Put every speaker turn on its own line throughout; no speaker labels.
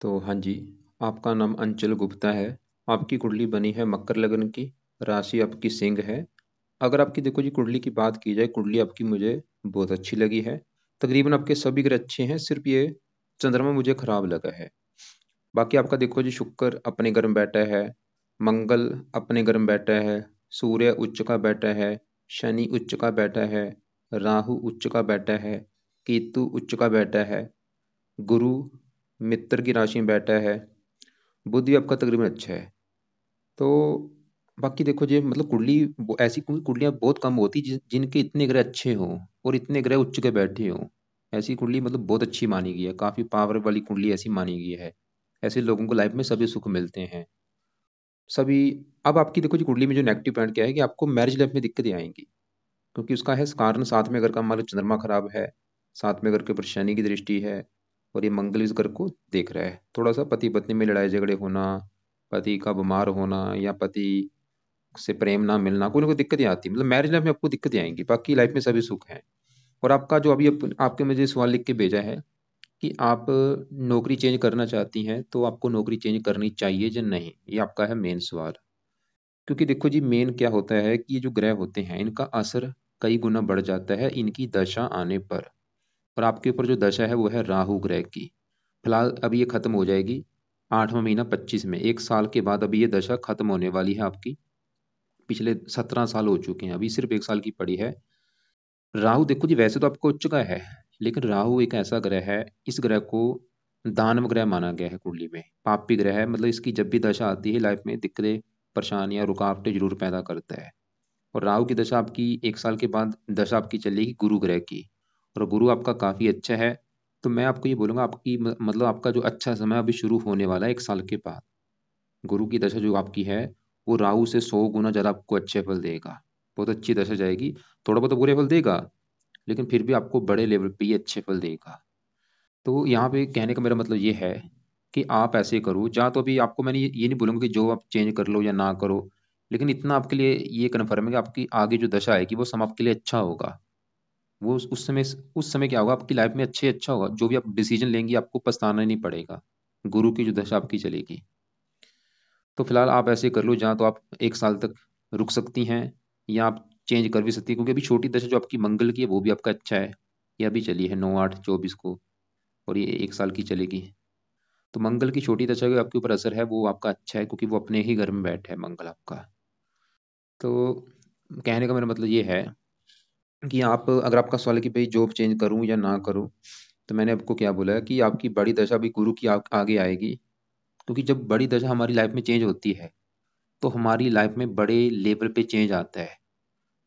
तो हाँ जी, आपका नाम अंचल गुप्ता है। आपकी कुंडली बनी है मकर लगन की। राशि आपकी सिंह है। अगर आपकी देखो जी कुंडली की बात की जाए, कुंडली आपकी मुझे बहुत अच्छी लगी है। तकरीबन आपके सभी ग्रह अच्छे हैं, सिर्फ ये चंद्रमा मुझे खराब लगा है। बाकी आपका देखो जी, शुक्र अपने घर में बैठा है, मंगल अपने घर में बैठा है, सूर्य उच्च का बैठा है, शनि उच्च का बैठा है, राहु उच्च का बैठा है, केतु उच्च का बैठा है, गुरु मित्र की राशि में बैठा है, बुध भी आपका तकरीबन अच्छा है। तो बाकी देखो जी, मतलब कुंडली ऐसी कुंडलियां बहुत कम होती जिनके इतने ग्रह अच्छे हों और इतने ग्रह उच्च के बैठे हों। ऐसी कुंडली मतलब बहुत अच्छी मानी गई है, काफी पावर वाली कुंडली ऐसी मानी गई है। ऐसे लोगों को लाइफ में सभी सुख मिलते हैं सभी। अब आपकी देखो जी कुंडली में जो नेगेटिव पॉइंट क्या है कि आपको मैरिज लाइफ में दिक्कतें आएंगी, क्योंकि उसका है कारण साथ में अगर का मान लो चंद्रमा खराब है, साथ में अगर के ऊपर शनि की दृष्टि है, और ये मंगल इस घर को देख रहा है। थोड़ा सा पति पत्नी में लड़ाई झगड़े होना, पति का बीमार होना, या पति से प्रेम ना मिलना, कोई ना कोई दिक्कतें आती हैं। मतलब मैरिज लाइफ में आपको दिक्कतें आएंगी, बाकी लाइफ में सभी सुख हैं। और आपका जो अभी आपके मुझे सवाल लिख के भेजा है कि आप नौकरी चेंज करना चाहती हैं, तो आपको नौकरी चेंज करनी चाहिए या नहीं, ये आपका है मेन सवाल। क्योंकि देखो जी, मेन क्या होता है कि ये जो ग्रह होते हैं इनका असर कई गुना बढ़ जाता है इनकी दशा आने पर। और आपके ऊपर जो दशा है वो है राहु ग्रह की। फिलहाल अभी ये खत्म हो जाएगी 8वां महीना 25 में, 1 साल के बाद अभी ये दशा खत्म होने वाली है आपकी। पिछले 17 साल हो चुके हैं, अभी सिर्फ 1 साल की पड़ी है। राहु देखो जी, वैसे तो आपको उच्च का है, लेकिन राहु एक ऐसा ग्रह है, इस ग्रह को दानव ग्रह माना गया है कुंडली में, पापी ग्रह है। मतलब इसकी जब भी दशा आती है लाइफ में दिक्कतें परेशानियां रुकावटें जरूर पैदा करता है। और राहु की दशा आपकी 1 साल के बाद दशा आपकी चलेगी गुरु ग्रह की, और गुरु आपका काफी अच्छा है। तो मैं आपको ये बोलूंगा, आपकी मतलब आपका जो अच्छा समय अभी शुरू होने वाला है 1 साल के बाद। गुरु की दशा जो आपकी है वो राहु से 100 गुना ज्यादा आपको अच्छे फल देगा। बहुत अच्छी दशा जाएगी। थोड़ा बहुत तो बुरे फल देगा, लेकिन फिर भी आपको बड़े लेवल पे ये अच्छे फल देगा। तो यहाँ पे कहने का मेरा मतलब ये है कि आप ऐसे करो, जहाँ तो अभी आपको मैंने ये नहीं बोलूंगा कि जो आप चेंज कर लो या ना करो, लेकिन इतना आपके लिए ये कन्फर्म है कि आपकी आगे जो दशा आएगी वो समय आपके लिए अच्छा होगा। वो उस समय क्या होगा आपकी लाइफ में अच्छे अच्छा होगा, जो भी आप डिसीजन लेंगी आपको पछताना नहीं पड़ेगा। गुरु की जो दशा आपकी चलेगी। तो फिलहाल आप ऐसे कर लो, जहाँ तो आप 1 साल तक रुक सकती हैं, या आप चेंज कर भी सकती हैं, क्योंकि अभी छोटी दशा जो आपकी मंगल की है वो भी आपका अच्छा है। ये अभी चली है 9/8/24 को, और ये 1 साल की चलेगी। तो मंगल की छोटी दशा का आपके ऊपर असर है वो आपका अच्छा है, क्योंकि वो अपने ही घर में बैठा है मंगल आपका। तो कहने का मेरा मतलब ये है कि आप, अगर आपका सवाल है कि भाई जॉब चेंज करूं या ना करूं, तो मैंने आपको क्या बोला है कि आपकी बड़ी दशा भी गुरु की आगे आएगी। क्योंकि जब बड़ी दशा हमारी लाइफ में चेंज होती है, तो हमारी लाइफ में बड़े लेवल पे चेंज आता है।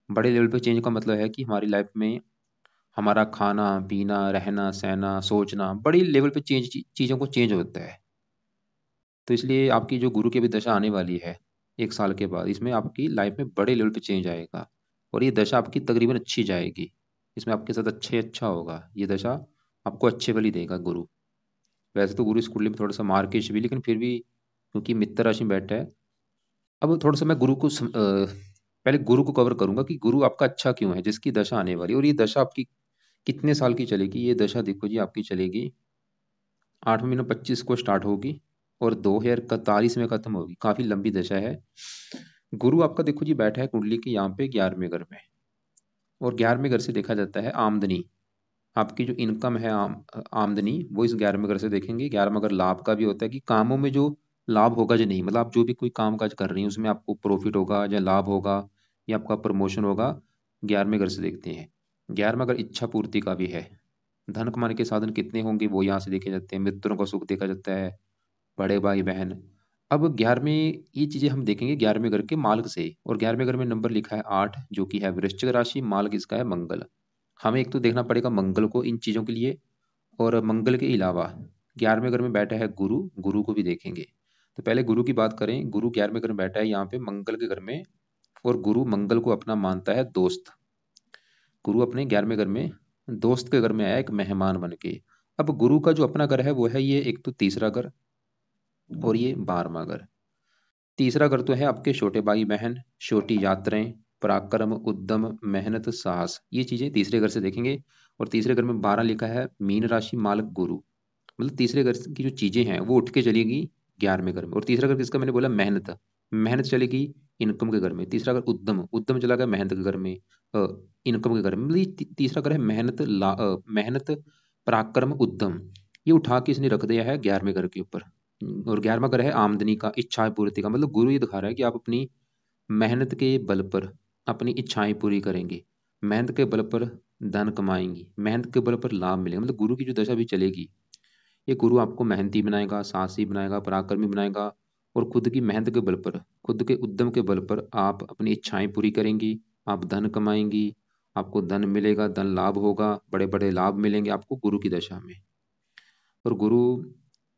बड़े लेवल पे चेंज का मतलब है कि हमारी लाइफ में हमारा खाना पीना रहना सहना सोचना बड़ी लेवल पे चीज़ों को चेंज होता है। तो इसलिए आपकी जो गुरु की भी दशा आने वाली है 1 साल के बाद, इसमें आपकी लाइफ में बड़े लेवल पे चेंज आएगा। और ये दशा आपकी तकरीबन अच्छी जाएगी। इसमें आपके साथ अच्छा होगा, ये दशा आपको अच्छे फल ही देगा गुरु। वैसे तो गुरु इस कुंडली में थोड़ा सा मार्किश भी, लेकिन फिर भी क्योंकि मित्र राशि में बैठा है। अब थोड़ा सा मैं पहले गुरु को कवर करूंगा कि गुरु आपका अच्छा क्यों है, जिसकी दशा आने वाली है। और ये दशा आपकी कितने साल की चलेगी, ये दशा देखो जी आपकी चलेगी 8वां महीना 25 को स्टार्ट होगी, और 2041 में खत्म होगी। काफी लंबी दशा है। गुरु आपका देखो जी बैठा है कुंडली के यहाँ पे 11वें घर में, और 11वें घर से देखा जाता है आमदनी। आपकी जो इनकम है आमदनी, वो इस 11वें घर से देखेंगे। 11वां घर लाभ का भी होता है कि कामों में जो लाभ होगा या नहीं, मतलब आप जो भी कोई काम काज कर रही हैं उसमें आपको प्रॉफिट होगा या लाभ होगा या आपका प्रमोशन होगा, 11वें घर से देखते हैं। 11वां घर इच्छा पूर्ति का भी है। धन कमाने के साधन कितने होंगे वो यहाँ से देखे जाते हैं। मित्रों का सुख देखा जाता है, बड़े भाई बहन। अब 11वें ये चीजें हम देखेंगे 11वें घर के मार्ग से। और 11वें घर में नंबर लिखा है 8, जो कि है वृश्चिक राशि, मार्ग इसका है मंगल। हमें एक तो देखना पड़ेगा मंगल को इन चीजों के लिए। और मंगल के अलावा 11वें घर में बैठा है गुरु, गुरु को भी देखेंगे। तो पहले गुरु की बात करें। गुरु 11वें घर में बैठा है यहाँ पे मंगल के घर में, और गुरु मंगल को अपना मानता है दोस्त। गुरु अपने 11वें घर में दोस्त के घर में आया एक मेहमान बन के। अब गुरु का जो अपना घर है वो है ये एक तो तीसरा घर, और ये 12वां घर। तीसरा घर तो है आपके छोटे भाई बहन, छोटी यात्राएं, पराक्रम, उद्यम, मेहनत, साहस, ये चीजें तीसरे घर से देखेंगे। और तीसरे घर में 12 लिखा है मीन राशि, मालक गुरु। मतलब तीसरे घर की जो चीजें हैं वो उठ के चलेगी 11वें घर में। और तीसरा घर किसका मैंने बोला, मेहनत। मेहनत चलेगी इनकम के घर में। तीसरा घर उद्यम, उद्यम चला गया मेहनत के घर में, इनकम के घर में। मतलब ये तीसरा घर है मेहनत, मेहनत, पराक्रम, उद्यम। ये उठा के इसने रख दिया है 11वें घर के ऊपर। और 11वां घर है आमदनी का, इच्छा पूर्ति का। मतलब गुरु ये दिखा रहा है कि आप अपनी मेहनत के बल पर अपनी इच्छाएं पूरी करेंगे, मेहनत के बल पर धन कमाएंगी, मेहनत के बल पर लाभ मिलेगा। मतलब गुरु की जो दशा भी चलेगी, ये गुरु आपको मेहनती बनाएगा, साहसी बनाएगा, पराक्रमी बनाएगा। और खुद की मेहनत के बल पर, खुद के उद्यम के बल पर आप अपनी इच्छाएं पूरी करेंगी, आप धन कमाएंगी, आपको धन मिलेगा, धन लाभ होगा, बड़े बड़े लाभ मिलेंगे आपको गुरु की दशा में। और गुरु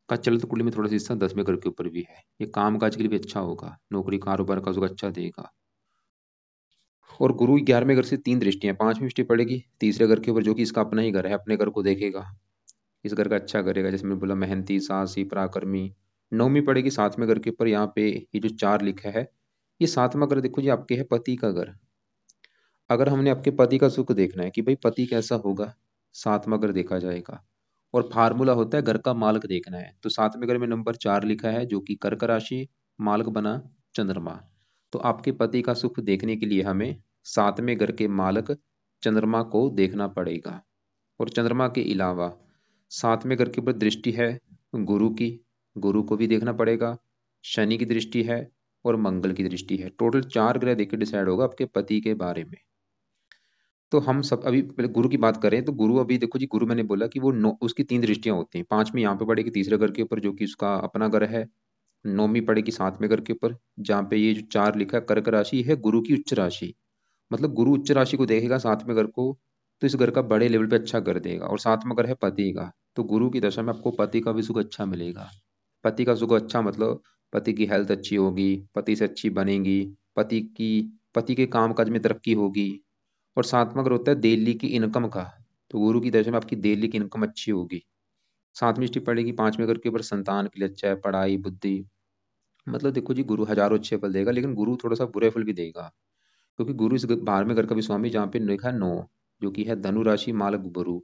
का चलित कुंडली में थोड़ा सा हिस्सा 10वें घर के ऊपर भी है। ये काम काज के लिए भी अच्छा होगा, नौकरी कारोबार का सुख अच्छा देगा। और गुरु 11वें घर से 3 दृष्टियां, 5वीं दृष्टि पड़ेगी तीसरे घर के ऊपर, जो कि इसका अपना ही घर है, अपने घर को देखेगा, इस घर का अच्छा करेगा। जैसे मैंने बोला मेहनती, साहसी, पराक्रमी। 9वीं पड़ेगी 7वें घर के ऊपर। यहाँ पे ये जो 4 लिखा है, ये 7वां घर देखो जी आपके है पति का घर। अगर हमने आपके पति का सुख देखना है कि भाई पति कैसा होगा, 7वां घर देखा जाएगा। और फार्मूला होता है घर का मालक देखना है, तो 7वें घर में नंबर 4 लिखा है जो कि कर्क राशि, मालक बना चंद्रमा। तो आपके पति का सुख देखने के लिए हमें 7वें घर के मालक चंद्रमा को देखना पड़ेगा। और चंद्रमा के अलावा 7वें घर के ऊपर दृष्टि है गुरु की, गुरु को भी देखना पड़ेगा। शनि की दृष्टि है और मंगल की दृष्टि है। टोटल 4 ग्रह देख के डिसाइड होगा आपके पति के बारे में। तो हम सब अभी पहले गुरु की बात करें तो गुरु, अभी देखो जी, गुरु मैंने बोला कि वो उसकी 3 दृष्टियां होती हैं। 5वीं यहाँ पे पड़ेगी तीसरे घर के ऊपर, जो कि उसका अपना घर है। 9वीं पड़ेगी 7वें घर के ऊपर, जहाँ पे ये जो 4 लिखा है कर्क राशि है गुरु की उच्च राशि। मतलब गुरु उच्च राशि को देखेगा 7वें घर को, तो इस घर का बड़े लेवल पे अच्छा कर देगा। और 7वां घर है पति का, तो गुरु की दशा में आपको पति का भी सुख अच्छा मिलेगा। पति का सुख अच्छा मतलब पति की हेल्थ अच्छी होगी, पति से अच्छी बनेगी, पति के काम काज में तरक्की होगी। और 7वां घर होता है दिल्ली की इनकम का, तो गुरु की दशा में आपकी दिल्ली की इनकम अच्छी होगी। 7वीं दृष्टि पड़ेगी 5वें घर के ऊपर, संतान के लिए अच्छा है, पढ़ाई, बुद्धि। मतलब देखो जी, गुरु हजारों अच्छे फल देगा, लेकिन गुरु थोड़ा सा बुरे फल भी देगा। क्योंकि गुरु इस 12वें घर का भी स्वामी, जहाँ पे लिखा है 9, जो कि है धनु राशि, मालक गुरु।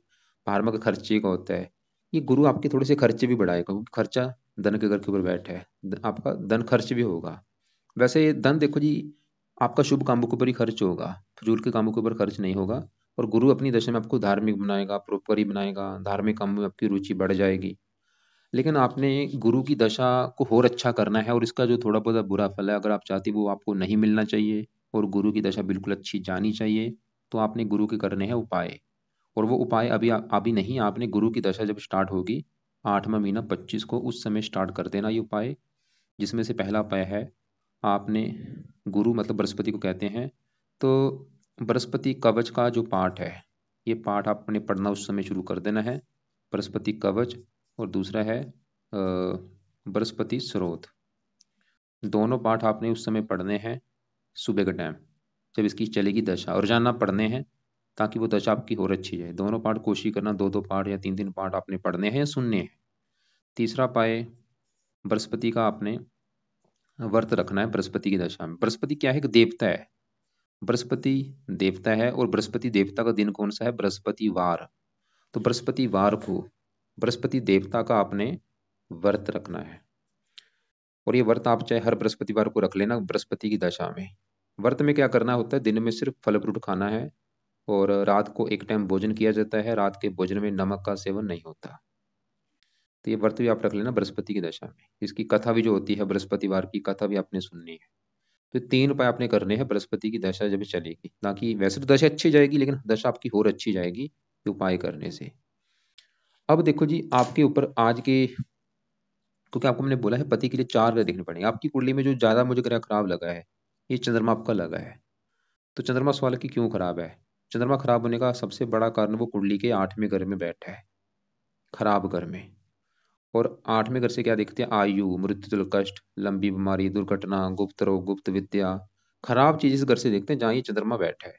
12वां का खर्चे का होता है। ये गुरु आपके थोड़े से खर्चे भी बढ़ाएगा, क्योंकि खर्चा धन के घर के ऊपर बैठा है, आपका धन खर्च भी होगा। वैसे ये धन देखो जी, आपका शुभ कामों के ऊपर ही खर्च होगा, फजूल के कामों के ऊपर खर्च नहीं होगा। और गुरु अपनी दशा में आपको धार्मिक बनाएगा, परोपकारी बनाएगा, धार्मिक कामों में आपकी रुचि बढ़ जाएगी। लेकिन आपने गुरु की दशा को और अच्छा करना है, और इसका जो थोड़ा बहुत बुरा फल है, अगर आप चाहती वो आपको नहीं मिलना चाहिए, और गुरु की दशा बिल्कुल अच्छी जानी चाहिए, तो आपने गुरु के करने हैं उपाय। और वो उपाय अभी नहीं, आपने गुरु की दशा जब स्टार्ट होगी 8वां महीना 25 को, उस समय स्टार्ट कर देना ये उपाय। जिसमें से पहला उपाय है, आपने, गुरु मतलब बृहस्पति को कहते हैं, तो बृहस्पति कवच का जो पाठ है, ये पाठ आपने पढ़ना उस समय शुरू कर देना है, बृहस्पति कवच। और दूसरा है बृहस्पति स्रोत। दोनों पाठ आपने उस समय पढ़ने हैं सुबह के टाइम, जब इसकी चलेगी दशा, और रोजाना पढ़ने हैं, ताकि वो दशा आपकी और अच्छी जाए। दोनों पाठ कोशिश करना, 2-2 पाठ या 3-3 पाठ आपने पढ़ने हैं या सुनने हैं। तीसरा उपाय, बृहस्पति का आपने व्रत रखना है बृहस्पति की दशा में। बृहस्पति क्या है कि देवता है, बृहस्पति देवता है, और बृहस्पति देवता का दिन कौन सा है, बृहस्पतिवार। तो बृहस्पतिवार को बृहस्पति देवता का आपने व्रत रखना है। और ये व्रत आप चाहे हर बृहस्पतिवार को रख लेना बृहस्पति की दशा में। व्रत में क्या करना होता है, दिन में सिर्फ फल फ्रूट खाना है, और रात को एक टाइम भोजन किया जाता है, रात के भोजन में नमक का सेवन नहीं होता। तो ये व्रत भी आप रख लेना बृहस्पति की दशा में। इसकी कथा भी जो होती है, बृहस्पतिवार की कथा भी आपने सुननी है। तो 3 उपाय आपने करने हैं बृहस्पति की दशा जब चलेगी, ताकि वैसे तो दशा अच्छी जाएगी, लेकिन दशा आपकी और अच्छी जाएगी ये उपाय करने से। अब देखो जी, आपके ऊपर आज के, क्योंकि आपको मैंने बोला है पति के लिए 4 ग्रह देखने पड़ेंगे। आपकी कुंडली में जो ज्यादा मुझे ग्रह खराब लगा है, ये चंद्रमा आपका लगा है। तो चंद्रमा सवाल की क्यों खराब है, चंद्रमा खराब होने का सबसे बड़ा कारण, वो कुंडली के 8वें घर में बैठा है, खराब घर में। और 8वें घर से क्या देखते हैं, आयु, मृत्यु, कष्ट, लंबी बीमारी, दुर्घटना, गुप्त रोग, गुप्त विद्या, खराब चीज इस घर से देखते हैं जहाँ ये चंद्रमा बैठा है।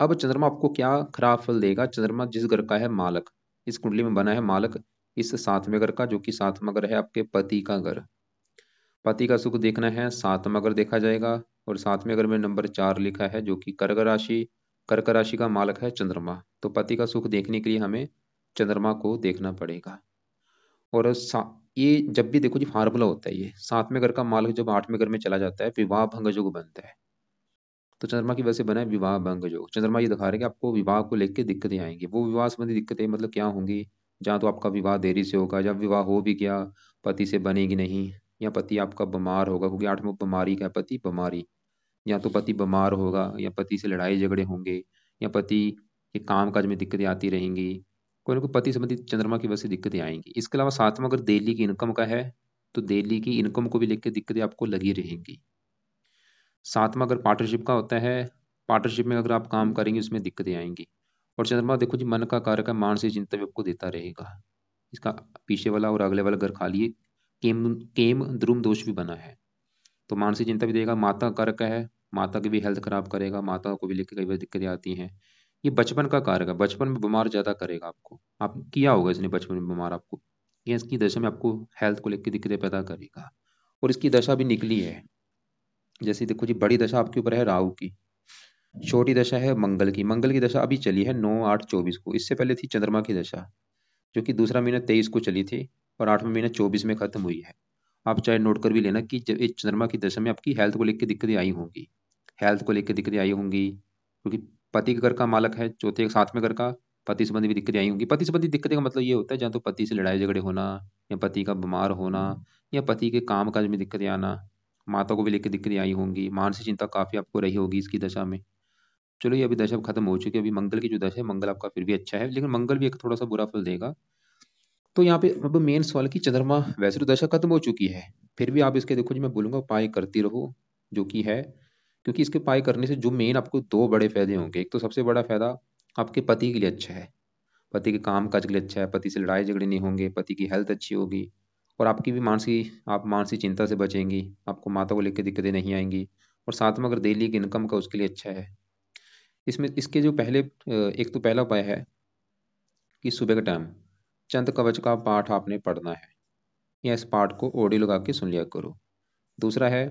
अब चंद्रमा आपको क्या खराब फल देगा, चंद्रमा जिस घर का है मालक, इस कुंडली में बना है मालक इस 7वें घर का, जो कि 7वां घर है आपके पति का घर। पति का सुख देखना है, 7वां घर देखा जाएगा। और 7वें घर में नंबर 4 लिखा है, जो कि कर्क राशि, कर्क राशि का मालक है चंद्रमा। तो पति का सुख देखने के लिए हमें चंद्रमा को देखना पड़ेगा। और ये जब भी देखो जी फार्मूला होता है, ये 7वें घर का मालक जब 8वें घर में चला जाता है विवाह भंग योग बनता है। तो चंद्रमा की वजह से बना है विवाह भंग योग। चंद्रमा ये दिखा रहे हैं कि आपको विवाह को लेकर दिक्कतें आएंगी। वो विवाह संबंधी दिक्कतें मतलब क्या होंगी? जहाँ तो आपका विवाह देरी से होगा, जब विवाह हो भी गया पति से बनेगी नहीं, या पति आपका बीमार होगा, क्योंकि 8वें बीमारी का है, पति बीमारी। या तो पति बीमार होगा, या पति से लड़ाई झगड़े होंगे, या पति के काम काज में दिक्कतें आती रहेंगी। कोई ना कोई पति संबंधी चंद्रमा की वजह से दिक्कतें आएंगी। इसके अलावा 7वां अगर दिल्ली की इनकम का है, तो दिल्ली की इनकम को भी लेकर दिक्कतें आपको लगी रहेंगी। 7वां अगर पार्टनरशिप का होता है, पार्टनरशिप में अगर आप काम करेंगे उसमें दिक्कतें आएंगी। और चंद्रमा देखो जी मन का कारक है, मानसिक चिंता भी आपको देता रहेगा। इसका पीछे वाला और अगले वाला घर खाली है, केम केम द्रुम दोष भी बना है, तो मानसिक चिंता भी देगा। माता का कारक है, माता की भी हेल्थ खराब करेगा, माता को भी लेकर कई बार दिक्कतें आती हैं। ये बचपन का कारक है, बचपन में बीमार ज्यादा करेगा आपको। आप किया होगा इसने बचपन में बीमार आपको, ये इसकी दशा में आपको हेल्थ को लेकर दिक्कतें पैदा करेगा। और इसकी दशा भी निकली है। जैसे देखो जी बड़ी दशा आपके ऊपर है राहु की, छोटी दशा है मंगल की। मंगल की दशा अभी चली है 9/8/24 को। इससे पहले थी चंद्रमा की दशा, जो कि दूसरा महीना 23 को चली थी, और 8वां महीना 24 में खत्म हुई है। आप चाहे नोट कर भी लेना कि जब इस चंद्रमा की दशा में आपकी हेल्थ को लेकर दिक्कतें आई होंगी, हेल्थ को लेकर दिक्कतें आई होंगी, क्योंकि पति के घर का मालक है, चौथे 7वें घर का, पति संबंधी भी दिक्कतें आई होंगी। पति संबंधी दिक्कतें का मतलब ये होता है जहाँ तो पति से लड़ाई झगड़े होना, या पति का बीमार होना, या पति के काम काज में दिक्कतें आना। माता को भी लेकर दिक्कतें आई होंगी, मानसिक चिंता काफी आपको रही होगी इसकी दशा में। चलो ये अभी दशा खत्म हो चुकी है। अभी मंगल की जो दशा है, मंगल आपका फिर भी अच्छा है, लेकिन मंगल भी एक थोड़ा सा बुरा फल देगा। तो यहाँ पे अब मेन सवाल की चंद्रमा वैसे तो दशा खत्म हो चुकी है, फिर भी आप इसके देखो जी मैं बोलूंगा उपाय करती रहो, जो कि है। क्योंकि इसके उपाय करने से जो मेन आपको दो बड़े फायदे होंगे। एक तो सबसे बड़ा फायदा आपके पति के लिए अच्छा है, पति के काम काज के लिए अच्छा है, पति से लड़ाई झगड़े नहीं होंगे, पति की हेल्थ अच्छी होगी, और आपकी भी आप मानसिक चिंता से बचेंगी, आपको माता को लेकर दिक्कतें नहीं आएंगी। और साथ में अगर डेली की इनकम का उसके लिए अच्छा है। इसमें इसके जो पहले एक तो पहला उपाय है कि सुबह का टाइम चंद कवच का पाठ आपने पढ़ना है, या इस पाठ को ऑडियो लगा के सुन लिया करो। दूसरा है,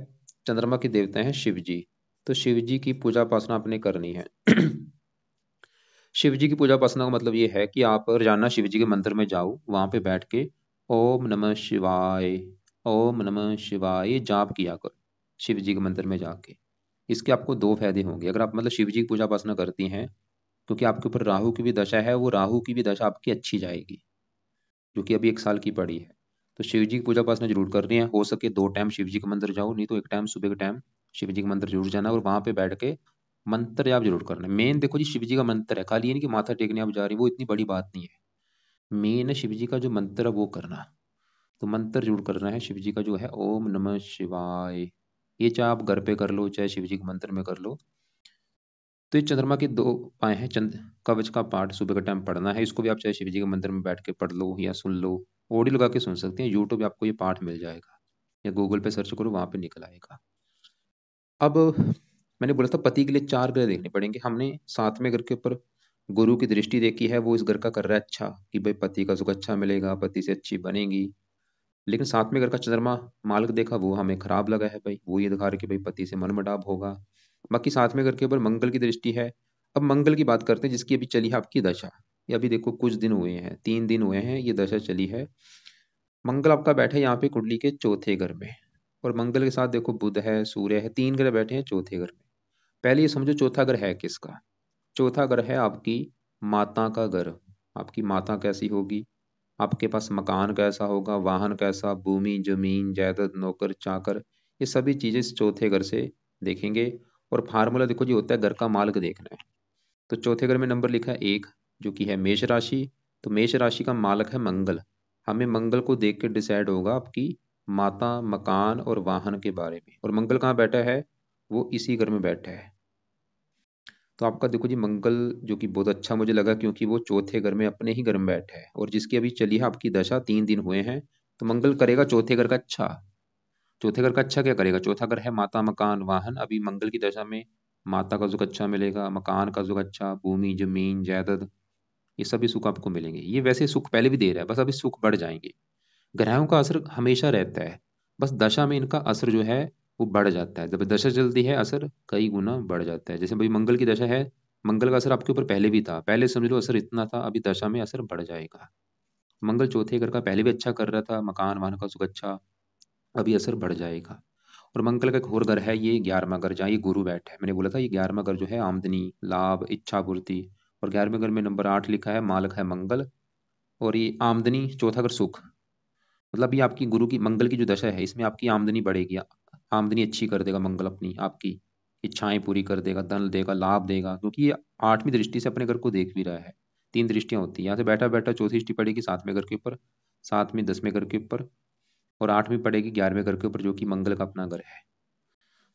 चंद्रमा के देवता हैं शिव जी, तो शिव जी की पूजा उपासना आपने करनी है। शिव जी की पूजा उपासना का मतलब ये है कि आप रोजाना शिव जी के मंदिर में जाओ, वहां पे बैठ के ओम नमः शिवाय, ओम नमः शिवाय जाप किया करो शिव जी के मंदिर में जाके। इसके आपको दो फायदे होंगे अगर आप मतलब शिव जी की पूजा उपासना करती हैं, क्योंकि आपके ऊपर राहु की भी दशा है, वो राहु की भी दशा आपकी अच्छी जाएगी, जो कि अभी 1 साल की पड़ी है। तो शिव जी की पूजा उपासना जरूर करनी है। हो सके 2 टाइम शिव जी के मंदिर जाओ, नहीं तो एक टाइम सुबह के टाइम शिव जी के मंदिर जरूर जाना, और वहां पे बैठ के मंत्र जाप जरूर करना है। मेन देखो जी शिव जी का मंत्र है, खाली ये नहीं कि माथा टेकने आप जा रही, वो इतनी बड़ी बात नहीं है। मेन है शिव जी का जो मंत्र है वो करना। तो मंत्र जरूर करना है शिव जी का, जो है ओम नमः शिवाय। ये चाहे आप घर पे कर लो, चाहे शिव जी के मंत्र में कर लो। तो ये चंद्रमा के दो उपाय हैं। चंद कवच का पाठ सुबह का टाइम पढ़ना है, इसको भी आप चाहे शिव जी के मंदिर में बैठ के पढ़ लो या सुन लो, ऑडियो लगा के सुन सकते हैं, यूट्यूब पे आपको ये पाठ मिल जाएगा, या गूगल पे सर्च करो वहां पे निकल आएगा। अब मैंने बोला था पति के लिए 4 ग्रह देखने पड़ेंगे। हमने 7वें घर के ऊपर गुरु की दृष्टि देखी है, वो इस घर का कर रहा है अच्छा, कि भाई पति का सुख अच्छा मिलेगा, पति से अच्छी बनेगी। लेकिन 7वें घर का चंद्रमा मालक देखा, वो हमें खराब लगा है भाई, वो ये दिखा रहे कि भाई पति से मनमुटाव होगा। बाकी 7वें घर के ऊपर मंगल की दृष्टि है। अब मंगल की बात करते हैं, जिसकी अभी चली है आपकी दशा। ये अभी देखो कुछ दिन हुए हैं, 3 दिन हुए हैं ये दशा चली है। मंगल आपका बैठा है यहाँ पे कुंडली के चौथे घर में, और मंगल के साथ देखो बुध है, सूर्य है, 3 ग्रह बैठे हैं चौथे घर में। पहले ये समझो चौथा घर है किसका। चौथा घर है आपकी माता का घर। आपकी माता कैसी होगी, आपके पास मकान कैसा होगा, वाहन कैसा, भूमि जमीन जायदाद नौकर चाकर, ये सभी चीजें इस चौथे घर से देखेंगे। और फार्मूला देखो जी होता है घर का मालिक देखना है। तो चौथे घर में नंबर लिखा है 1, जो कि है मेष राशि। तो मेष राशि का मालक है मंगल। हमें मंगल को देख के डिसाइड होगा आपकी माता, मकान और वाहन के बारे में। और मंगल कहाँ बैठा है, वो इसी घर में बैठा है। तो आपका देखो जी मंगल जो कि बहुत अच्छा मुझे लगा, क्योंकि वो चौथे घर में अपने ही घर में बैठा है, और जिसकी अभी चली है आपकी दशा 3 दिन हुए हैं। तो मंगल करेगा चौथे घर का अच्छा। चौथे घर का अच्छा क्या करेगा, चौथा घर है माता मकान वाहन। अभी मंगल की दशा में माता का सुख अच्छा मिलेगा, मकान का सुख अच्छा, भूमि जमीन जायदाद, ये सभी सुख आपको मिलेंगे। ये वैसे सुख पहले भी दे रहा है, बस अभी सुख बढ़ जाएंगे। ग्रहों का असर हमेशा रहता है, बस दशा में इनका असर जो है वो बढ़ जाता है। जब दशा चलती है असर कई गुना बढ़ जाता है। जैसे भाई मंगल की दशा है, मंगल का असर आपके ऊपर पहले भी था, पहले समझ लो असर इतना था, अभी दशा में असर बढ़ जाएगा। मंगल चौथे घर का पहले भी अच्छा कर रहा था, मकान वाहन का सुख अच्छा, अभी असर बढ़ जाएगा। और मंगल का एक और घर है, ये 11वां घर, जहाँ ये गुरु बैठा है। मैंने बोला था ये 11वां घर जो है आमदनी, लाभ, इच्छा पूर्ति। और 11वें घर में नंबर 8 लिखा है, मालक है मंगल। और ये आमदनी, चौथा घर सुख। मतलब ये आपकी गुरु की, मंगल की जो दशा है इसमें आपकी आमदनी बढ़ेगी, आमदनी अच्छी कर देगा मंगल, अपनी आपकी इच्छाएं पूरी कर देगा, धन देगा, लाभ देगा, क्योंकि ये 8वीं दृष्टि से अपने घर को देख भी रहा है। 3 दृष्टियां होती है, यहाँ से बैठा बैठा चौथी दृष्टि पड़ेगी 7वें घर के ऊपर, 7वीं 10वें घर के ऊपर, और 8वीं पड़ेगी 11वें घर के ऊपर, जो कि मंगल का अपना घर है।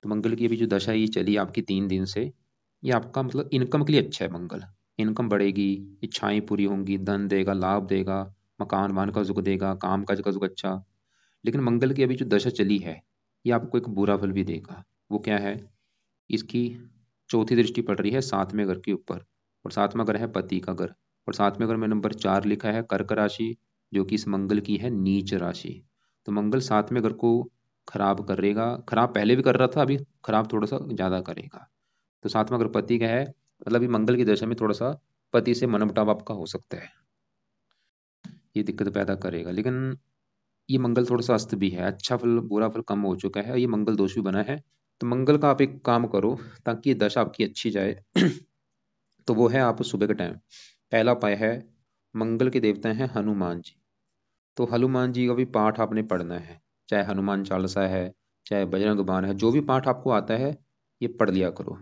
तो मंगल की अभी जो दशा ये चली आपकी 3 दिन से, ये आपका मतलब इनकम के लिए अच्छा है मंगल। इनकम बढ़ेगी, इच्छाएं पूरी होंगी, धन देगा, लाभ देगा, मकान वाहन का सुख देगा, काम काज का सुख अच्छा। लेकिन मंगल की अभी जो दशा चली है, ये आपको एक बुरा फल भी देगा। वो क्या है? इसकी चौथी दृष्टि पड़ रही है 7वें घर के ऊपर, और 7वां घर है पति का घर। और 7वें घर में नंबर 4 लिखा है, कर्क राशि, जो कि इस मंगल की है नीच राशि। तो मंगल 7वें घर को खराब करेगा, खराब पहले भी कर रहा था, अभी खराब थोड़ा सा ज्यादा करेगा। तो 7वां घर पति का है, मतलब ये मंगल की दशा में थोड़ा सा पति से मनमुटाव आपका हो सकता है, ये दिक्कत पैदा करेगा। लेकिन ये मंगल थोड़ा सा अस्त भी है, अच्छा फल बुरा फल कम हो चुका है, ये मंगल दोष भी बना है। तो मंगल का आप एक काम करो ताकि ये दशा आपकी अच्छी जाए। तो वो है, आप सुबह के टाइम पहला उपाय है, मंगल के देवता हैं हनुमान जी। तो हनुमान जी का भी पाठ आपने पढ़ना है, चाहे हनुमान चालीसा है, चाहे बजरंग बाण है, जो भी पाठ आपको आता है ये पढ़ लिया करो।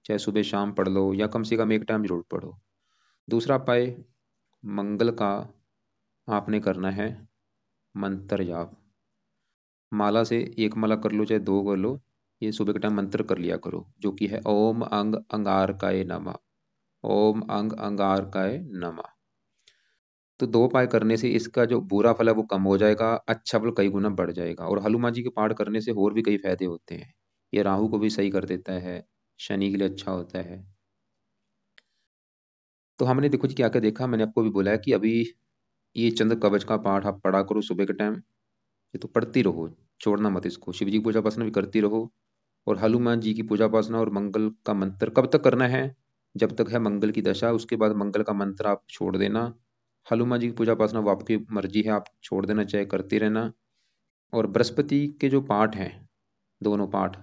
चाहे सुबह शाम पढ़ लो, या कम से कम एक टाइम जरूर पढ़ो। दूसरा उपाय मंगल का, आपने करना है मंत्र जाप। माला से एक माला कर लो, चाहे दो कर लो, ये सुबह के टाइम मंत्र कर लिया करो, जो कि है ओम अंग अंगारकाय नमः, ओम अंग अंगारकाय नमः। तो 2 उपाय करने से इसका जो बुरा फल है वो कम हो जाएगा, अच्छा फल कई गुना बढ़ जाएगा। और हनुमान जी के पाठ करने से और भी कई फायदे होते हैं। ये राहु को भी सही कर देता है, शनि के लिए अच्छा होता है। तो हमने देखो जी क्या क्या देखा, मैंने आपको भी बोला है कि अभी ये चंद्र कवच का पाठ आप पढ़ा करो सुबह के टाइम, ये तो पढ़ती रहो, छोड़ना मत इसको। शिव जी की पूजा उपासना भी करती रहो, और हनुमान जी की पूजा उपासना और मंगल का मंत्र कब तक करना है? जब तक है मंगल की दशा, उसके बाद मंगल का मंत्र आप छोड़ देना। हनुमान जी की पूजा उपासना वो आपकी मर्जी है, आप छोड़ देना चाहे करते रहना। और बृहस्पति के जो पाठ हैं, दोनों पाठ,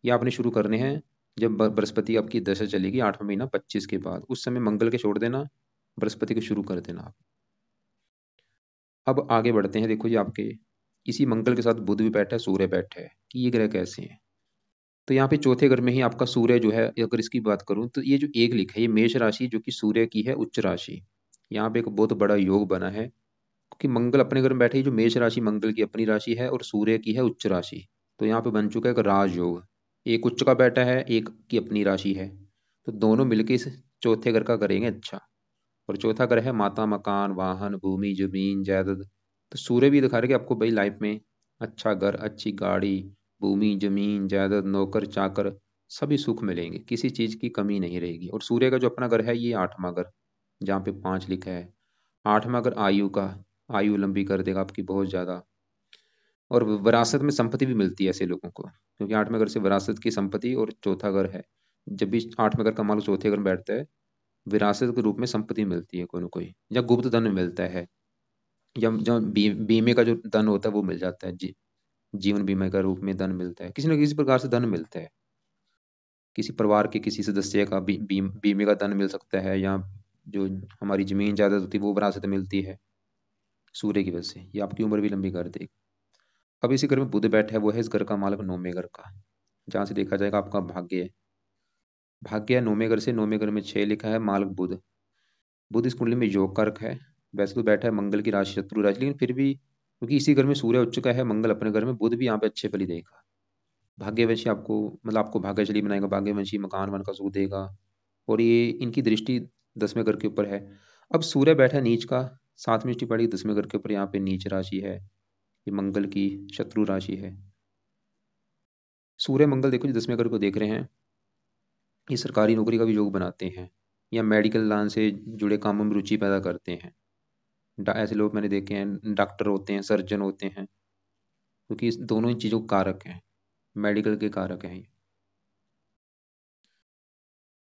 ये आपने शुरू करने हैं जब बृहस्पति आपकी दशा चलेगी 8वां महीना 25 के बाद, उस समय मंगल के छोड़ देना, बृहस्पति को शुरू कर देना आप। अब आगे बढ़ते हैं, देखो जी आपके इसी मंगल के साथ बुध भी बैठा है, सूर्य बैठा है, कि ये ग्रह कैसे हैं। तो यहाँ पे चौथे घर में ही आपका सूर्य जो है, अगर इसकी बात करूं तो ये जो एक लिखा है, ये मेष राशि जो कि सूर्य की है उच्च राशि, यहाँ पे एक बहुत बड़ा योग बना है, क्योंकि मंगल अपने घर में बैठे ही, जो मेष राशि मंगल की अपनी राशि है और सूर्य की है उच्च राशि। तो यहाँ पे बन चुका है एक राजयोग, एक उच्च का बैठा है, एक की अपनी राशि है। तो दोनों मिलके इस चौथे घर का करेंगे अच्छा। और चौथा घर है माता, मकान, वाहन, भूमि, जमीन, जायदाद। तो सूर्य भी दिखा रहे कि आपको भाई लाइफ में अच्छा घर, अच्छी गाड़ी, भूमि, जमीन, जायदाद, नौकर चाकर, सभी सुख मिलेंगे, किसी चीज की कमी नहीं रहेगी। और सूर्य का जो अपना घर है ये 8वां घर, जहाँ पे 5 लिखा है। 8वां घर आयु का, आयु लंबी कर देगा आपकी बहुत ज्यादा। और विरासत में संपत्ति भी मिलती है ऐसे लोगों को, क्योंकि 8वें घर से विरासत की संपत्ति, और चौथा घर है, जब भी 8वें घर का मालिक चौथे घर में बैठता है, विरासत के रूप में संपत्ति मिलती है कोई ना कोई, या गुप्त धन मिलता है, या जब बीमे का जो धन होता है वो मिल जाता है, जीवन बीमा का रूप में धन मिलता है, किसी न किसी प्रकार से धन मिलता है। किसी परिवार के किसी सदस्य का बीमे का धन मिल सकता है, या जो हमारी जमीन जायदाद होती है वो विरासत में मिलती है सूर्य की वजह से, ये आपकी उम्र भी लंबी कर देगी। अब इसी घर में बुध बैठा है, वो है इस घर का मालिक 9वें घर का, जहां से देखा जाएगा आपका भाग्य है। भाग्य है 9वें घर से, 9वें घर में 6 लिखा है, मालिक बुध। बुध इस कुंडली में योग कारक है। वैसे तो बैठा है मंगल की राशि, शत्रु राशि, लेकिन फिर भी क्योंकि इसी घर में सूर्य उच्च का है, मंगल अपने घर में, बुध भी यहाँ पे अच्छे फल ही देगा। भाग्यवंशी आपको, मतलब आपको भाग्यशाली बनाएगा, भाग्यवंशी मकान वन का सुख देगा। और ये इनकी दृष्टि 10वें घर के ऊपर है। अब सूर्य बैठा है नीच का, 7वीं दृष्टि पड़ी 10वें घर के ऊपर, यहाँ पे नीच राशि है, ये मंगल की शत्रु राशि है। सूर्य मंगल देखो जी 10वें घर को देख रहे हैं, ये सरकारी नौकरी का भी योग बनाते हैं, या मेडिकल लाइन से जुड़े कामों में रुचि पैदा करते हैं। ऐसे लोग मैंने देखे हैं, डॉक्टर होते हैं, सर्जन होते हैं, क्योंकि इस दोनों ही चीजों के कारक हैं, मेडिकल के कारक हैं ये।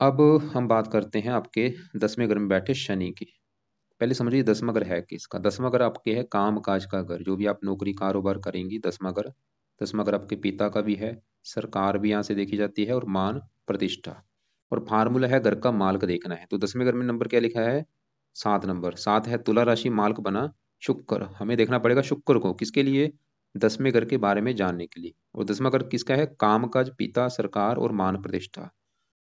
अब हम बात करते हैं आपके 10वें घर में बैठे शनि की। पहले समझिए दसवां घर है किसका। दसवां घर आपके है काम काज का घर, जो भी आप नौकरी कारोबार करेंगी दसवां घर। दसवां घर आपके पिता का भी है, सरकार भी यहाँ से देखी जाती है, और मान प्रतिष्ठा। और फार्मूला है घर का माल्क देखना है। तो 10वें घर में नंबर क्या लिखा है? 7 नंबर। 7 है तुला राशि, माल्क बना शुक्र। हमें देखना पड़ेगा शुक्र को, किसके लिए? 10वें घर के बारे में जानने के लिए। और 10वां घर किसका है? काम काज, पिता, सरकार और मान प्रतिष्ठा।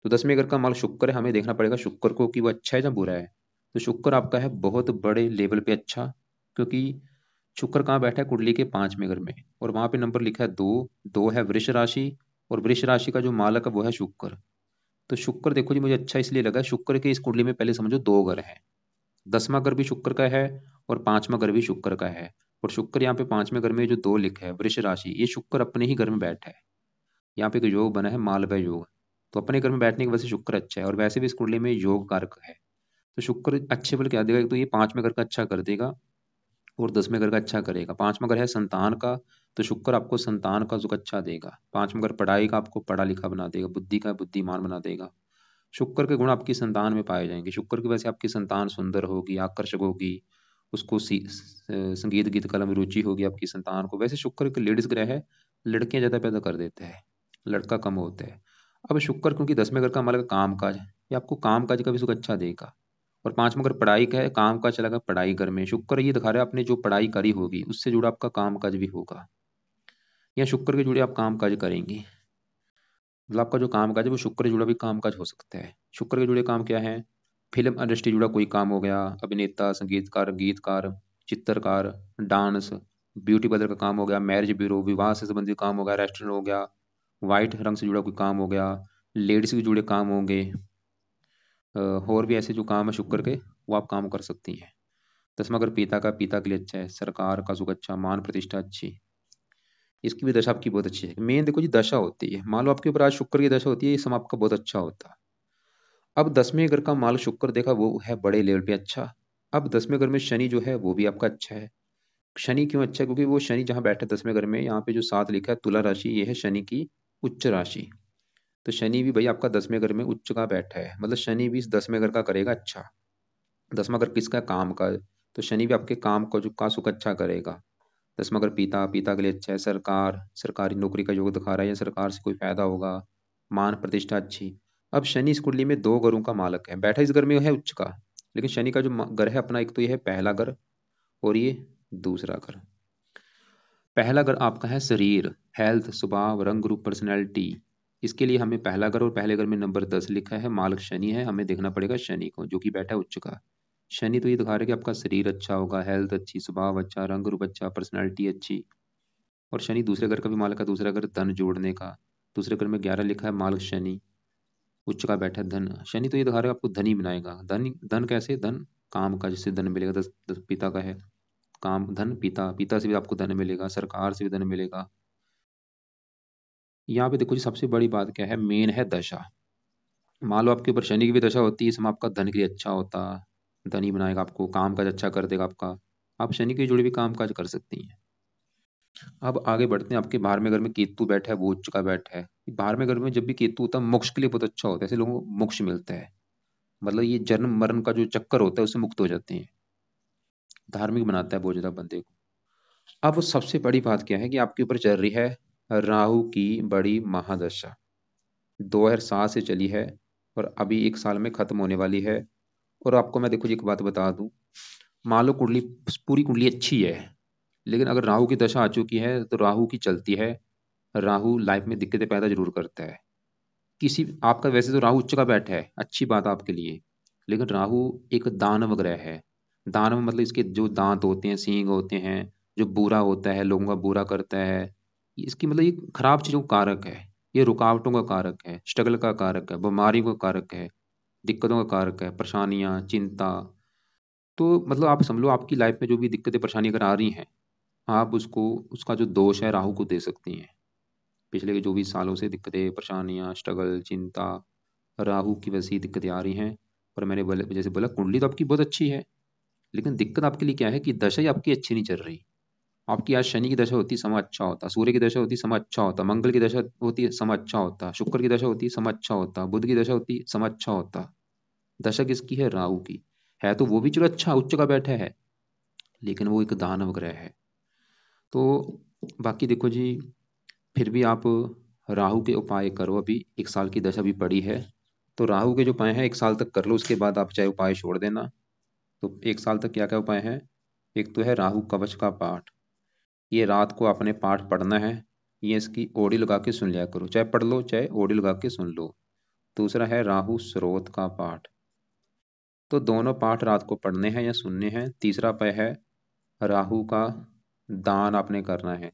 तो 10वें घर का माल शुक्र है, हमें देखना पड़ेगा शुक्र को कि वो अच्छा है या बुरा है। तो शुक्र आपका है बहुत बड़े लेवल पे अच्छा, क्योंकि शुक्र कहाँ बैठा है? कुंडली के 5वें घर में, और वहां पे नंबर लिखा है 2। 2 है वृष राशि, और वृष राशि का जो मालक है वो है शुक्र। तो शुक्र देखो जी मुझे अच्छा इसलिए लगा, शुक्र के इस कुंडली में पहले समझो 2 घर हैं। 10वां घर भी शुक्र का है, और 5वां घर भी शुक्र का है। और शुक्र यहाँ पे 5वें घर में जो 2 लिखा है वृष राशि, ये शुक्र अपने ही घर में बैठा है। यहाँ पे एक योग बना है मालव्य योग। तो अपने घर में बैठने की वजह से शुक्र अच्छा है, और वैसे भी इस कुंडली में योग कारक है। तो शुक्र अच्छे बल क्या देगा? एक तो ये 5वें घर का अच्छा कर देगा, और 10वें घर का अच्छा करेगा। 5वां घर है संतान का, तो शुक्र आपको संतान का सुख अच्छा देगा। 5वां घर पढ़ाई का, आपको पढ़ा लिखा बना देगा, बुद्धि का बुद्धिमान बना देगा। शुक्र के गुण आपकी संतान में पाए जाएंगे। शुक्र की वजह से आपकी संतान सुंदर होगी, आकर्षक होगी, उसको संगीत गीत कला में रुचि होगी आपकी संतान को। वैसे शुक्र एक लेडीज ग्रह है, लड़कियां ज्यादा पैदा कर देता है, लड़का कम होता है। अब शुक्र क्योंकि 10वें घर का मालिक काम काज, ये आपको काम काज का भी सुख अच्छा देगा। और 5वां घर पढ़ाई का है, काम काज चला गया पढ़ाई घर में। शुक्र ये दिखा रहा है आपने जो पढ़ाई करी होगी उससे जुड़ा आपका काम काज भी होगा, या शुक्र के जुड़े आप काम काज करेंगी। मतलब आपका जो काम काज है वो शुक्र से जुड़ा भी काम काज हो सकता है। शुक्र के जुड़े काम क्या है? फिल्म इंडस्ट्री जुड़ा कोई काम हो गया, अभिनेता, संगीतकार, गीतकार, चित्रकार, डांस, ब्यूटी पार्लर का काम हो गया, मैरिज ब्यूरो, विवाह से संबंधित काम हो गया, रेस्टोरेंट हो गया, व्हाइट रंग से जुड़ा कोई काम हो गया, लेडीज से जुड़े काम होंगे। और भी ऐसे जो काम है शुक्र के, वो आप काम कर सकती हैं। 10वां घर पिता का, पिता के लिए अच्छा है, सरकार का सुख अच्छा, मान प्रतिष्ठा अच्छी। इसकी भी दशा आपकी बहुत अच्छी है। मेन देखो जी दशा होती है, मान लो आपके ऊपर आज शुक्र की दशा होती है, ये समय आपका बहुत अच्छा होता है। अब 10वें घर का माल शुक्र देखा वो है बड़े लेवल पे अच्छा। अब 10वें घर में शनि जो है वो भी आपका अच्छा है। शनि क्यों अच्छा है? क्योंकि वो शनि जहाँ बैठा है 10वें घर में, यहाँ पे जो 7 लिखा है तुला राशि, ये है शनि की उच्च राशि। तो शनि भी भाई आपका 10वें घर में उच्च का बैठा है, मतलब शनि भी इस 10वें घर का करेगा अच्छा। 10वां घर किसका? काम का। तो शनि भी आपके काम को जो का सुख अच्छा करेगा। 10वां घर पिता, पिता के लिए अच्छा है, सरकार, सरकारी नौकरी का योग दिखा रहा है, या सरकार से कोई फायदा होगा, मान प्रतिष्ठा अच्छी। अब शनि इस कुंडली में 2 घरों का मालक है, बैठा इस घर में है उच्च का। लेकिन शनि का जो घर है अपना, एक तो ये है पहला घर, और ये दूसरा घर। पहला घर आपका है शरीर, हेल्थ, स्वभाव, रंग रूप, पर्सनैलिटी। इसके लिए हमें पहला घर, और पहले घर में नंबर 10 लिखा है, मालक शनि है, हमें देखना पड़ेगा शनि को जो कि बैठा है उच्च का। शनि तो ये दिखा रहा है कि आपका शरीर अच्छा होगा, हेल्थ अच्छी, स्वभाव अच्छा, रंग रूप अच्छा, पर्सनैलिटी अच्छी। और शनि दूसरे घर का भी मालक है, दूसरा घर धन जोड़ने का। दूसरे घर में 11 लिखा है, मालक शनि उच्च का बैठा है धन। शनि तो ये दिखा रहा है आपको धन ही बनाएगा। धन, धन कैसे? धन काम का, जिससे धन मिलेगा। दस पिता का है काम, धन पिता, पिता से भी आपको धन मिलेगा, सरकार से भी धन मिलेगा। यहाँ पे देखो जी सबसे बड़ी बात क्या है, मेन है दशा। मान लो आपके ऊपर शनि की भी दशा होती है, इसमें आपका धन के लिए अच्छा होता, धन ही बनाएगा आपको, काम काज अच्छा कर देगा आपका। आप शनि के जुड़े भी काम काज कर सकती हैं। अब आगे बढ़ते हैं। आपके 12वें घर में केतु बैठा है, वो उच्च का बैठा है। 12वें घर में जब भी केतु होता है मोक्ष के लिए बहुत अच्छा होता है, ऐसे लोगों को मोक्ष मिलता है। मतलब ये जन्म मरण का जो चक्कर होता है उससे मुक्त हो जाते हैं। धार्मिक बनाता है बहुत ज्यादा बंदे को। अब सबसे बड़ी बात क्या है कि आपके ऊपर चल रही है राहु की बड़ी महादशा, 2007 से चली है, और अभी 1 साल में खत्म होने वाली है। और आपको मैं देखो जी एक बात बता दूं, मान लो कुंडली, पूरी कुंडली अच्छी है, लेकिन अगर राहु की दशा आ चुकी है तो राहु की चलती है। राहु लाइफ में दिक्कतें पैदा जरूर करता है। किसी आपका वैसे तो राहु उच्च का बैठा है, अच्छी बात आपके लिए, लेकिन राहु एक दानव ग्रह है। दानव मतलब इसके जो दांत होते हैं, सींग होते हैं, जो बुरा होता है, लोगों का बुरा करता है। इसकी मतलब ये खराब चीजों का कारक है, ये रुकावटों का कारक है, स्ट्रगल का कारक है, बीमारी का कारक है, दिक्कतों का कारक है, परेशानियां, चिंता। तो मतलब आप समझ लो आपकी लाइफ में जो भी दिक्कतें परेशानी अगर आ रही हैं, आप उसको, उसका जो दोष है राहु को दे सकती हैं। पिछले के जो भी सालों से दिक्कतें, परेशानियां, स्ट्रगल, चिंता, राहु की वजह से ही दिक्कतें आ रही हैं। और मैंने जैसे बोला कुंडली तो आपकी बहुत अच्छी है, लेकिन दिक्कत आपके लिए क्या है कि दशा ही आपकी अच्छी नहीं चल रही। आपकी आज शनि की दशा होती समय अच्छा होता, सूर्य की दशा होती समय अच्छा होता, मंगल की दशा होती समय अच्छा होता, शुक्र की दशा होती समय अच्छा होता, बुध की दशा होती समय अच्छा होता। दशा किसकी है? राहु की। है तो वो भी चलो अच्छा उच्च का बैठा है, लेकिन वो एक दानव ग्रह है। तो बाकी देखो जी, फिर भी आप राहु के उपाय करो। अभी 1 साल की दशा भी पड़ी है, तो राहु के जो उपाय हैं 1 साल तक कर लो, उसके बाद आप चाहे उपाय छोड़ देना। तो 1 साल तक क्या क्या उपाय है? एक तो है राहु कवच का पाठ, ये रात को आपने पाठ पढ़ना है। ये इसकी ऑडियो लगा के सुन लिया करो, चाहे पढ़ लो चाहे ऑडियो लगा के सुन लो। दूसरा है राहु स्रोत का पाठ, तो दोनों पाठ रात को पढ़ने हैं या सुनने हैं। तीसरा उपाय है राहु का दान आपने करना है,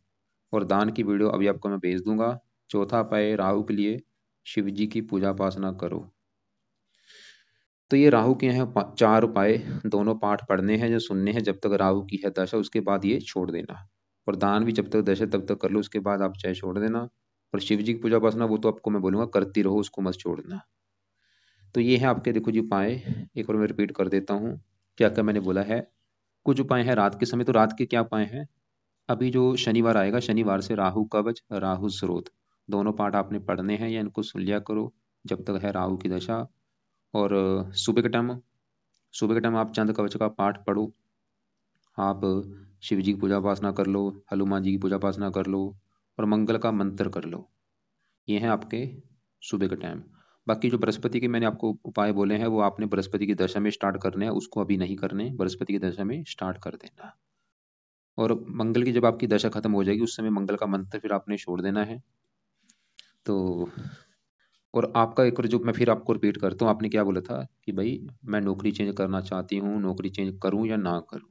और दान की वीडियो अभी आपको मैं भेज दूंगा। चौथा उपाय राहु के लिए शिव जी की पूजा उपासना करो। तो ये राहु के हैं 4 उपाय। दोनों पाठ पढ़ने हैं या सुनने हैं जब तक राहु की है दशा, उसके बाद ये छोड़ देना। और दान भी जब तक दशा तब तक कर लो, उसके बाद आप चाहे छोड़ देना। और शिव जी की पूजा उपासना वो तो आपको मैं बोलूंगा करती रहो, उसको मत छोड़ना। तो ये है आपके देखो जी उपाय। एक बार मैं रिपीट कर देता हूँ क्या क्या मैंने बोला है। कुछ उपाय है रात के समय, तो रात के क्या उपाय हैं? अभी जो शनिवार आएगा, शनिवार से राहु कवच राहु स्रोत दोनों पाठ आपने पढ़ने हैं या इनको सुन लिया करो जब तक है राहु की दशा। और सुबह के टाइम आप चंद कवच का पाठ पढ़ो। आप शिव जी की पूजा उपासना कर लो, हनुमान जी की पूजा उपासना कर लो, और मंगल का मंत्र कर लो। ये हैं आपके सुबह के टाइम। बाकी जो बृहस्पति के मैंने आपको उपाय बोले हैं वो आपने बृहस्पति की दशा में स्टार्ट करने हैं, उसको अभी नहीं करने, बृहस्पति की दशा में स्टार्ट कर देना। और मंगल की जब आपकी दशा खत्म हो जाएगी उस समय मंगल का मंत्र फिर आपने छोड़ देना है। तो और आपका एक और जो मैं फिर आपको रिपीट करता हूँ, आपने क्या बोला था कि भाई मैं नौकरी चेंज करना चाहती हूँ, नौकरी चेंज करूँ या ना करूँ?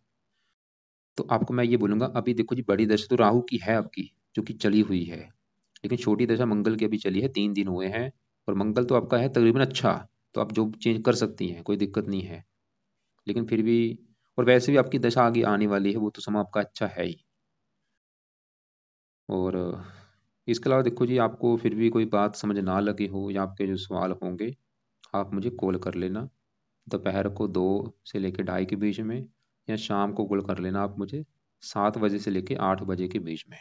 तो आपको मैं ये बोलूंगा, अभी देखो जी बड़ी दशा तो राहु की है आपकी, जो कि चली हुई है। लेकिन छोटी दशा मंगल की अभी चली है, 3 दिन हुए हैं। और मंगल तो आपका है तकरीबन अच्छा, तो आप जॉब चेंज कर सकती हैं, कोई दिक्कत नहीं है। लेकिन फिर भी, और वैसे भी आपकी दशा आगे आने वाली है, वो तो समय आपका अच्छा है ही। और इसके अलावा देखो जी, आपको फिर भी कोई बात समझ ना लगी हो या आपके जो सवाल होंगे, आप मुझे कॉल कर लेना। दोपहर को 2 से लेकर 2:30 के बीच में, या शाम को कॉल कर लेना आप मुझे 7 बजे से लेकर 8 बजे के बीच में।